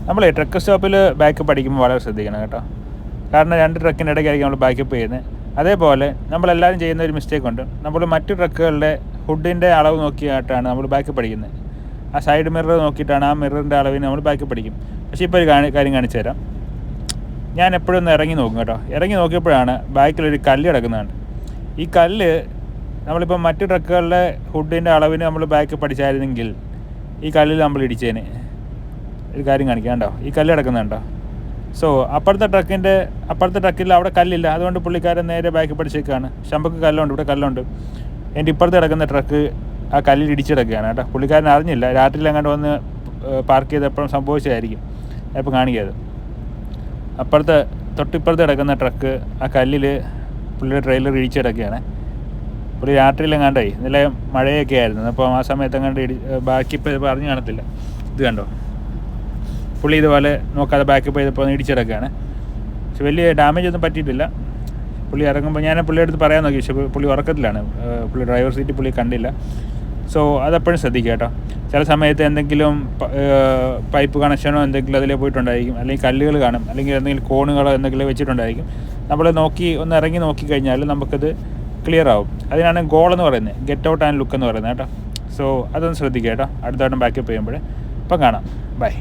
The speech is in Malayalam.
നമ്മൾ ട്രക്ക് സ്റ്റോപ്പിൽ ബാക്കപ്പ് അടിക്കുമ്പോൾ വളരെ ശ്രദ്ധിക്കണം കേട്ടോ. കാരണം 2 ട്രക്കിൻ്റെ ഇടയ്ക്കായിരിക്കും നമ്മൾ ബാക്കപ്പ് ചെയ്യുന്നത്. അതേപോലെ നമ്മളെല്ലാവരും ചെയ്യുന്ന ഒരു മിസ്റ്റേക്ക് ഉണ്ട്. നമ്മൾ മറ്റു ട്രക്കുകളുടെ ഹുഡിൻ്റെ അളവ് നോക്കിയിട്ടാണ് നമ്മൾ ബാക്കപ്പ് അടിക്കുന്നത്. ആ സൈഡ് മിറർ നോക്കിയിട്ടാണ് ആ മിററിൻ്റെ അളവിന് നമ്മൾ ബാക്കപ്പ് അടിക്കും. പക്ഷേ ഇപ്പോൾ ഒരു കാര്യം കാണിച്ചു തരാം. ഞാൻ എപ്പോഴും ഒന്ന് ഇറങ്ങി നോക്കും കേട്ടോ. ഇറങ്ങി നോക്കിയപ്പോഴാണ് ബാക്കിലൊരു കല്ല് കിടക്കുന്നതാണ്. ഈ കല്ല് നമ്മളിപ്പോൾ മറ്റു ട്രക്കുകളുടെ ഹുഡിൻ്റെ അളവിന് നമ്മൾ ബാക്കപ്പ് അടിച്ചായിരുന്നെങ്കിൽ ഈ കല്ലിൽ നമ്മൾ ഇടിച്ചേനെ. ഒരു കാര്യം കാണിക്കാം കേട്ടോ. ഈ കല്ല് കിടക്കുന്നുണ്ടോ? സോ അപ്പുറത്തെ ട്രക്കിൽ അവിടെ കല്ലില്ല. അതുകൊണ്ട് പുള്ളിക്കാരൻ നേരെ ബാക്കപ്പ് അടിച്ചേക്കാണ്. ശമ്പക്ക് കല്ലുണ്ട്, ഇവിടെ കല്ലുണ്ട്. എൻ്റെ ഇപ്പുറത്ത് കിടക്കുന്ന ട്രക്ക് ആ കല്ലിൽ ഇടിച്ചിടക്കുകയാണ് കേട്ടോ. പുള്ളിക്കാരൻ അറിഞ്ഞില്ല. രാത്രിയിൽ അങ്ങോട്ട് വന്ന് പാർക്ക് ചെയ്തപ്പോഴും സംഭവിച്ചതായിരിക്കും. ഞാനിപ്പോൾ കാണിക്കാത്. തൊട്ടിപ്പുറത്ത് കിടക്കുന്ന ട്രക്ക് ആ കല്ലിൽ പുള്ളിയുടെ ട്രെയിലർ ഇടിച്ചിടക്കുകയാണ്. പുള്ളി രാത്രിയിലെങ്ങാണ്ടായി. ഇന്നലെ മഴയൊക്കെ ആയിരുന്നു. അപ്പോൾ ആ സമയത്ത് അങ്ങാണ്ട് ബാക്കി ഇപ്പോൾ അറിഞ്ഞു കാണത്തില്ല. ഇത് കണ്ടോ, പുള്ളി ഇതുപോലെ നോക്കാതെ ബാക്കപ്പ് ചെയ്തപ്പോൾ ഇടിച്ചിടക്കുകയാണ്. പക്ഷെ വലിയ ഡാമേജ് ഒന്നും പറ്റിയിട്ടില്ല. പുള്ളി ഇറങ്ങുമ്പോൾ ഞാൻ പുള്ളിയുടെ അടുത്ത് പറയാൻ നോക്കി. പക്ഷേ പുള്ളി ഉറക്കത്തിലാണ്. പുള്ളി ഡ്രൈവർ സീറ്റ് പുള്ളി കണ്ടില്ല. സോ അതെപ്പോഴും ശ്രദ്ധിക്കുക കേട്ടോ. ചില സമയത്ത് എന്തെങ്കിലും പൈപ്പ് കണക്ഷനോ എന്തെങ്കിലും അതിൽ പോയിട്ടുണ്ടായിരിക്കും. അല്ലെങ്കിൽ കല്ലുകൾ കാണും, അല്ലെങ്കിൽ എന്തെങ്കിലും കോണുകളോ എന്തെങ്കിലും വെച്ചിട്ടുണ്ടായിരിക്കും. നമ്മൾ ഒന്ന് ഇറങ്ങി നോക്കിക്കഴിഞ്ഞാൽ നമുക്കത് ക്ലിയർ ആവും. അതിനാണ് ഗോൾ എന്ന് പറയുന്നത്, ഗെറ്റ് ഔട്ട് ആൻഡ് ലുക്ക് എന്ന് പറയുന്നത് കേട്ടോ. സോ അതൊന്ന് ശ്രദ്ധിക്കുക കേട്ടോ. അടുത്ത വട്ടം ബാക്കപ്പ് ചെയ്യുമ്പോൾ. അപ്പം കാണാം. ബൈ.